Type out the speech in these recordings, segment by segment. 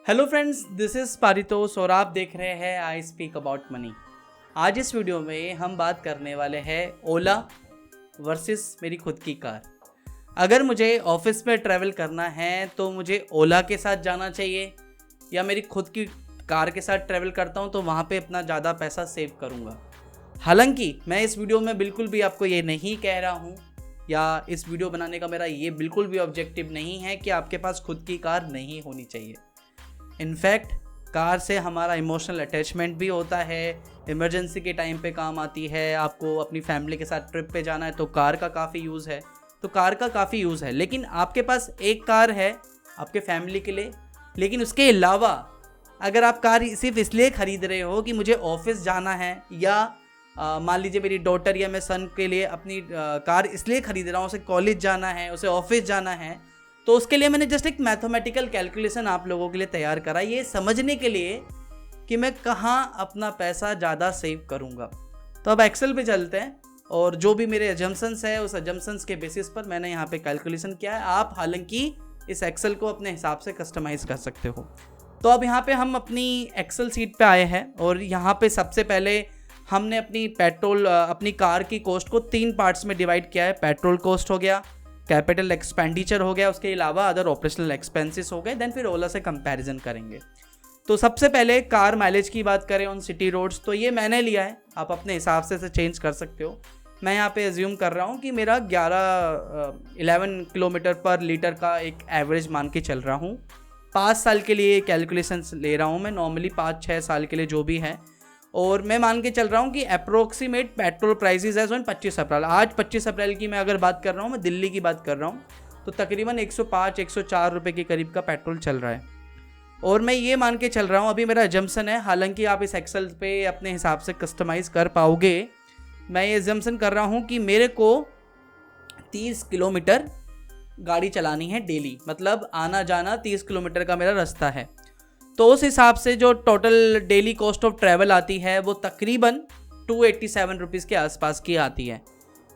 Hello friends, this is Paritosh और आप देख रहे हैं आई स्पीक अबाउट मनी। आज इस वीडियो में हम बात करने वाले हैं ओला वर्सेस मेरी खुद की कार। अगर मुझे ऑफिस में ट्रैवल करना है तो मुझे ओला के साथ जाना चाहिए या मेरी खुद की कार के साथ ट्रैवल करता हूं तो वहां पे अपना ज़्यादा पैसा सेव करूंगा। हालांकि मैं इस वीडियो में बिल्कुल भी आपको ये नहीं कह रहा हूं या इस वीडियो बनाने का मेरा ये बिल्कुल भी ऑब्जेक्टिव नहीं है कि आपके पास खुद की कार नहीं होनी चाहिए। इनफैक्ट कार से हमारा इमोशनल अटैचमेंट भी होता है, इमरजेंसी के टाइम पे काम आती है। आपको अपनी फैमिली के साथ ट्रिप पे जाना है तो कार का काफ़ी यूज़ है, लेकिन आपके पास एक कार है आपके फैमिली के लिए। लेकिन उसके अलावा अगर आप कार सिर्फ इसलिए ख़रीद रहे हो कि मुझे ऑफिस जाना है या मान लीजिए मेरी डॉटर या मैं सन के लिए अपनी कार इसलिए ख़रीद रहा हूँ, उसे कॉलेज जाना है, उसे ऑफिस जाना है, तो उसके लिए मैंने जस्ट एक मैथमेटिकल कैलकुलेशन आप लोगों के लिए तैयार करा, ये समझने के लिए कि मैं कहाँ अपना पैसा ज़्यादा सेव करूँगा। तो अब एक्सेल पे चलते हैं और जो भी मेरे एजम्पशंस है उस एजम्पशंस के बेसिस पर मैंने यहाँ पे कैलकुलेशन किया है। आप हालांकि इस एक्सेल को अपने हिसाब से कस्टमाइज़ कर सकते हो। तो अब यहाँ पे हम अपनी एक्सेल सीट पे आए हैं और यहाँ पे सबसे पहले हमने अपनी कार की कॉस्ट को 3 पार्ट्स में डिवाइड किया है। पेट्रोल कॉस्ट हो गया, कैपिटल एक्सपेंडिचर हो गया, उसके अलावा अदर ऑपरेशनल एक्सपेंसेस हो गए। देन फिर ओला से कंपैरिजन करेंगे। तो सबसे पहले कार माइलेज की बात करें ऑन सिटी रोड्स, तो ये मैंने लिया है, आप अपने हिसाब से इसे चेंज कर सकते हो। मैं यहाँ पे एज्यूम कर रहा हूँ कि मेरा 11 किलोमीटर पर लीटर का एक एवरेज मान के चल रहा हूँ। 5 साल के लिए कैलकुलेशंस ले रहा हूँ मैं, नॉर्मली 5-6 साल के लिए जो भी है। और मैं मान के चल रहा हूँ कि अप्रोक्सीमेट पेट्रोल प्राइसेस है 25 अप्रैल। आज 25 अप्रैल की मैं अगर बात कर रहा हूँ, मैं दिल्ली की बात कर रहा हूँ, तो तकरीबन 105-104 रुपये के करीब का पेट्रोल चल रहा है। और मैं ये मान के चल रहा हूँ, अभी मेरा एजम्पशन है, हालांकि आप इस एक्सेल पे अपने हिसाब से कस्टमाइज़ कर पाओगे। मैं ये एजम्पशन कर रहा हूँ कि मेरे को 30 किलोमीटर गाड़ी चलानी है डेली, मतलब आना जाना 30 किलोमीटर का मेरा रास्ता है। तो उस हिसाब से जो total daily cost of travel आती है वो तकरीबन 287 रुपीज़ के आसपास की आती है।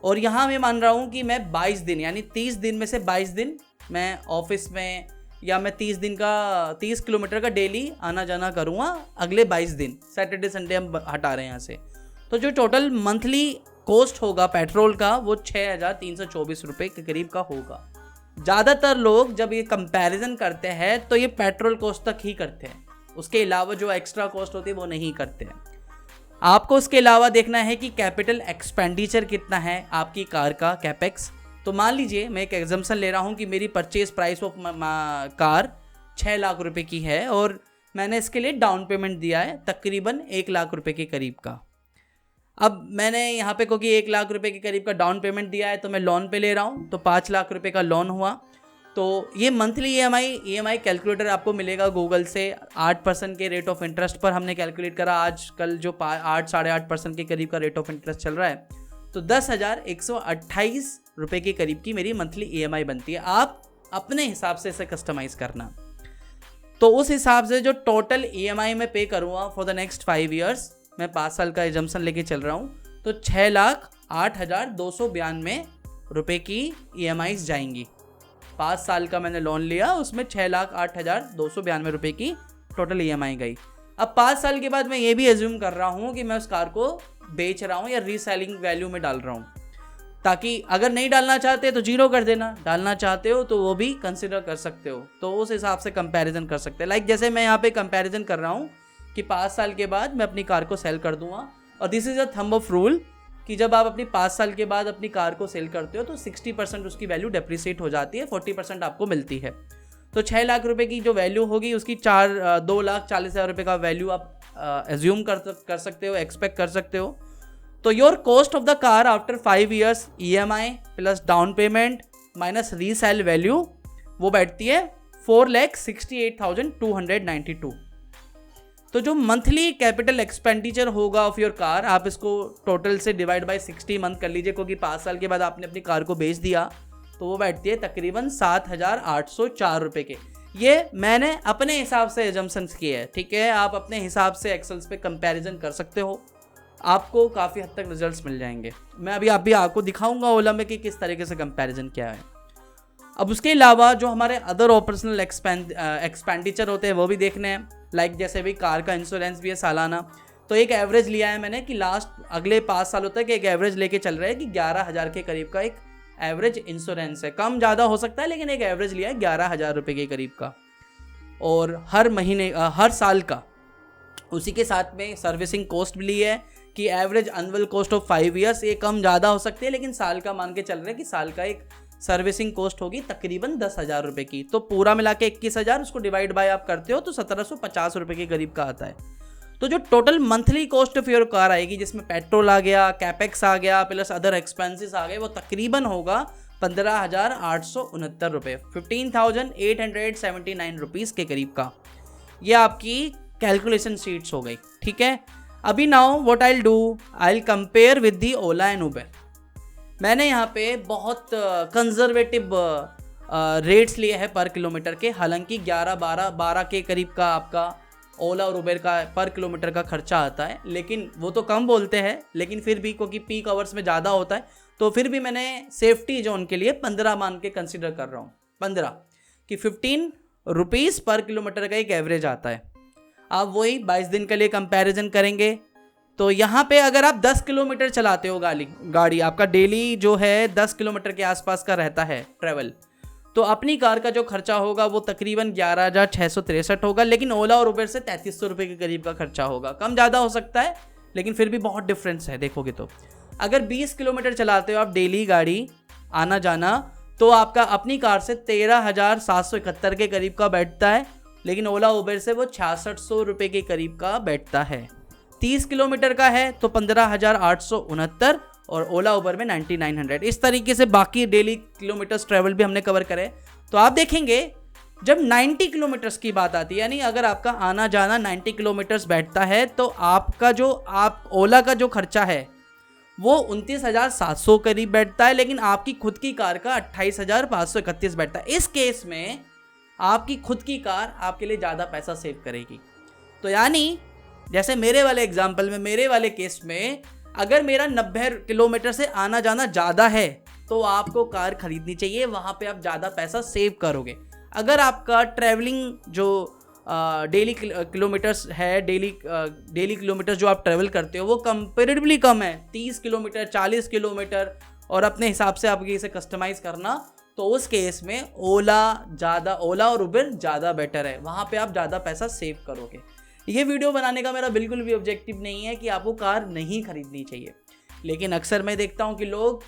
और यहाँ मैं मान रहा हूँ कि मैं 22 दिन यानी 30 दिन में से 22 दिन मैं ऑफिस में या मैं 30 किलोमीटर का डेली आना जाना करूँगा अगले 22 दिन, सैटरडे संडे हम हटा रहे हैं यहाँ से। तो जो टोटल मंथली कॉस्ट होगा पेट्रोल का वो 6,324 रुपये के करीब का होगा। ज़्यादातर लोग जब ये कंपैरिजन करते हैं तो ये पेट्रोल कॉस्ट तक ही करते हैं, उसके अलावा जो एक्स्ट्रा कॉस्ट होती है वो नहीं करते हैं। आपको उसके अलावा देखना है कि कैपिटल एक्सपेंडिचर कितना है आपकी कार का कैपेक्स। तो मान लीजिए मैं एक एग्जाम्पल ले रहा हूँ कि मेरी purchase price of car 6 lakh रुपए की है और मैंने इसके लिए डाउन पेमेंट दिया है तकरीबन 1 लाख रुपए के करीब का। अब मैंने यहाँ पे क्योंकि 1 लाख रुपए के करीब का डाउन पेमेंट दिया है तो मैं लोन पे ले रहा हूँ, तो 5 लाख रुपए का लोन हुआ। तो ये मंथली EMI कैलकुलेटर आपको मिलेगा गूगल से। 8% के रेट ऑफ इंटरेस्ट पर हमने कैलकुलेट करा। आजकल जो 8-8.5% के करीब का रेट ऑफ इंटरेस्ट चल रहा है, तो 10,128 रुपये के करीब की मेरी मंथली EMI बनती है। आप अपने हिसाब से इसे कस्टमाइज़ करना। तो उस हिसाब से जो टोटल EMI में पे करूँगा फॉर द नेक्स्ट 5 ईयर्स, मैं 5 साल का एजम्पशन लेके चल रहा हूँ, तो 6,08,292 रुपये की EMIs जाएंगी। 5 साल का मैंने लोन लिया, उसमें 6,08,292 रुपये की टोटल EMI गई। अब 5 साल के बाद मैं ये भी एज्यूम कर रहा हूँ कि मैं उस कार को बेच रहा हूँ या रीसेलिंग वैल्यू में डाल रहा हूँ, ताकि अगर नहीं डालना चाहते तो 0 कर देना, डालना चाहते हो तो वो भी कंसिडर कर सकते हो। तो उस हिसाब से कंपैरिजन कर सकते हैं। लाइक जैसे मैं यहाँ पे कंपैरिजन कर रहा हूँ कि 5 साल के बाद मैं अपनी कार को सेल कर दूंगा। और this is a thumb of rule कि जब आप अपनी 5 साल के बाद अपनी कार को सेल करते हो तो 60% उसकी वैल्यू डेप्रिसिएट हो जाती है, 40% आपको मिलती है। तो 6 लाख रुपए की जो वैल्यू होगी उसकी 2,40,000 रुपये का वैल्यू आप एज्यूम कर सकते हो, एक्सपेक्ट कर सकते हो। तो your cost of the car after 5 years EMI plus down payment minus resale value वो बैठती है 4,68,292। तो जो मंथली कैपिटल एक्सपेंडिचर होगा ऑफ योर कार, आप इसको टोटल से डिवाइड बाय 60 मंथ कर लीजिए, क्योंकि 5 साल के बाद आपने अपनी कार को बेच दिया, तो वो बैठती है तकरीबन 7,804 रुपये के। ये मैंने अपने हिसाब से एजम्पशंस किए हैं, ठीक है। आप अपने हिसाब से एक्सेल्स पे कंपैरिजन कर सकते हो, आपको काफ़ी हद तक रिजल्ट्स मिल जाएंगे। मैं अभी आपको दिखाऊंगा ओला में कि किस तरीके से कंपैरिजन किया है। अब उसके अलावा जो हमारे अदर ऑपरेशनल एक्सपेंडिचर होते हैं वो भी देखने हैं, लाइक जैसे भी कार का इंश्योरेंस भी है सालाना। तो एक एवरेज लिया है मैंने कि लास्ट अगले 5 सालों तक एक एवरेज लेके चल रहा है कि 11,000 के करीब का एक एवरेज इंश्योरेंस है। कम ज़्यादा हो सकता है लेकिन एक एवरेज लिया है 11,000 रुपये के करीब का, और हर महीने हर साल का। उसी के साथ में सर्विसिंग कॉस्ट भी ली है कि average annual cost of 5 years, ये कम ज़्यादा हो सकती है लेकिन साल का मान के चल रहे हैं कि साल का एक सर्विसिंग कॉस्ट होगी तकरीबन 10,000 रुपये की। तो पूरा मिला के 21,000, उसको डिवाइड बाय आप करते हो तो 1,750 रुपये के करीब का आता है। तो जो total monthly cost of your car आएगी, जिसमें पेट्रोल आ गया, कैपेक्स आ गया, प्लस अदर एक्सपेंसेस आ गए, वो तकरीबन होगा 15,869 रुपये, 15,879 रुपीज़ के करीब का। ये आपकी कैलकुलेशन शीट्स हो गई, ठीक है। अभी now what I will do, I will compare with the Ola and Uber. मैंने यहाँ पे बहुत कंजर्वेटिव रेट्स लिए हैं पर किलोमीटर के। हालांकि 12 के करीब का आपका ओला और उबर का पर किलोमीटर का खर्चा आता है, लेकिन वो तो कम बोलते हैं, लेकिन फिर भी क्योंकि पीक आवर्स में ज़्यादा होता है तो फिर भी मैंने सेफ्टी जोन के लिए 15 मान के कंसिडर कर रहा हूँ। 15 कि 15 रुपीज़ पर किलोमीटर का एक एवरेज आता है। आप वही 22 दिन के लिए कंपैरिजन करेंगे तो यहाँ पे अगर आप 10 किलोमीटर चलाते हो गाड़ी आपका डेली जो है 10 किलोमीटर के आसपास का रहता है ट्रैवल, तो अपनी कार का जो खर्चा होगा वो तकरीबन 11,663 होगा। लेकिन ओला और उबर से 3,300 रुपये के करीब का खर्चा होगा। कम ज़्यादा हो सकता है लेकिन फिर भी बहुत डिफरेंस है देखोगे तो। अगर 20 किलोमीटर चलाते हो आप डेली गाड़ी आना जाना, तो आपका अपनी कार से 13,771 के करीब का बैठता है, लेकिन ओला उबर से वो 6,600 रुपये के करीब का बैठता है। 30 किलोमीटर का है तो 15,869 और ओला उबर में 9,900। इस तरीके से बाकी डेली किलोमीटर्स ट्रैवल भी हमने कवर करे। तो आप देखेंगे जब 90 किलोमीटर्स की बात आती है, यानी अगर आपका आना जाना 90 किलोमीटर्स बैठता है, तो आपका जो ओला का जो खर्चा है वो 29,700 करीब बैठता है, लेकिन आपकी खुद की कार का 28,531 बैठता है। इस केस में आपकी खुद की कार आपके लिए ज़्यादा पैसा सेव करेगी। तो यानी जैसे मेरे वाले एग्जाम्पल में, मेरे वाले केस में अगर मेरा 90 किलोमीटर से आना जाना ज़्यादा है तो आपको कार खरीदनी चाहिए, वहाँ पे आप ज़्यादा पैसा सेव करोगे। अगर आपका ट्रैवलिंग जो डेली किलोमीटर्स है, डेली किलोमीटर जो आप ट्रैवल करते हो वो कंपेरेटिवली कम है, 30 किलोमीटर 40 किलोमीटर, और अपने हिसाब से आपके इसे कस्टमाइज़ करना, तो उस केस में ओला और उबर ज़्यादा बेटर है। वहाँ पे आप ज़्यादा पैसा सेव करोगे। ये वीडियो बनाने का मेरा बिल्कुल भी ऑब्जेक्टिव नहीं है कि आपको कार नहीं खरीदनी चाहिए, लेकिन अक्सर मैं देखता हूँ कि लोग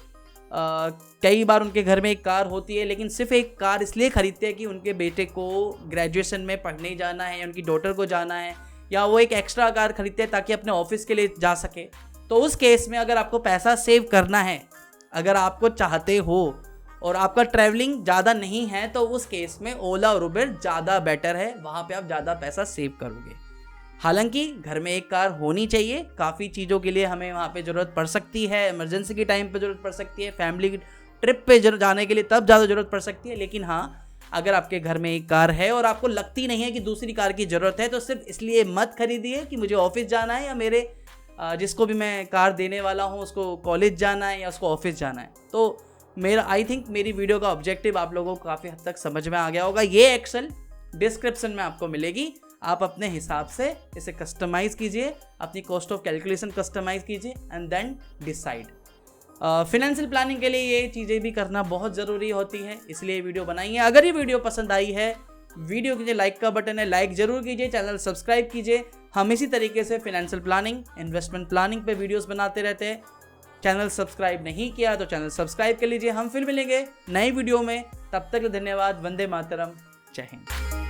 कई बार उनके घर में एक कार होती है, लेकिन सिर्फ एक कार इसलिए खरीदते हैं कि उनके बेटे को ग्रेजुएशन में पढ़ने जाना है या उनकी डॉटर को जाना है, या वो एक एक्स्ट्रा कार खरीदते हैं ताकि अपने ऑफिस के लिए जा सके। तो उस केस में अगर आपको पैसा सेव करना है, अगर आपको चाहते हो और आपका ट्रैवलिंग ज़्यादा नहीं है, तो उस केस में ओला और उबर ज़्यादा बेटर है, वहाँ पे आप ज़्यादा पैसा सेव करोगे। हालांकि घर में एक कार होनी चाहिए, काफ़ी चीज़ों के लिए हमें वहाँ पे ज़रूरत पड़ सकती है, इमरजेंसी के टाइम पे ज़रूरत पड़ सकती है, फैमिली ट्रिप पे जाने के लिए तब ज़्यादा ज़रूरत पड़ सकती है। लेकिन हाँ, अगर आपके घर में एक कार है और आपको लगती नहीं है कि दूसरी कार की ज़रूरत है, तो सिर्फ इसलिए मत खरीदिए कि मुझे ऑफिस जाना है, या मेरे जिसको भी मैं कार देने वाला हूँ उसको कॉलेज जाना है या उसको ऑफिस जाना है। तो आई थिंक मेरी वीडियो का ऑब्जेक्टिव आप लोगों को काफ़ी हद तक समझ में आ गया होगा। ये एक्सेल डिस्क्रिप्शन में आपको मिलेगी, आप अपने हिसाब से इसे कस्टमाइज़ कीजिए, अपनी कॉस्ट ऑफ कैलकुलेशन कस्टमाइज़ कीजिए and then decide. Financial planning के लिए ये चीज़ें भी करना बहुत ज़रूरी होती है, इसलिए वीडियो बनाई है। अगर ये वीडियो पसंद आई है, वीडियो कीजिए, लाइक का बटन है, लाइक ज़रूर कीजिए, चैनल सब्सक्राइब कीजिए। हम इसी तरीके से फिनेंशियल प्लानिंग, इन्वेस्टमेंट प्लानिंग पे वीडियोस बनाते रहते हैं। चैनल सब्सक्राइब नहीं किया तो चैनल सब्सक्राइब कर लीजिए। हम फिर मिलेंगे नई वीडियो में, तब तक धन्यवाद। वंदे मातरम, जय हिंद।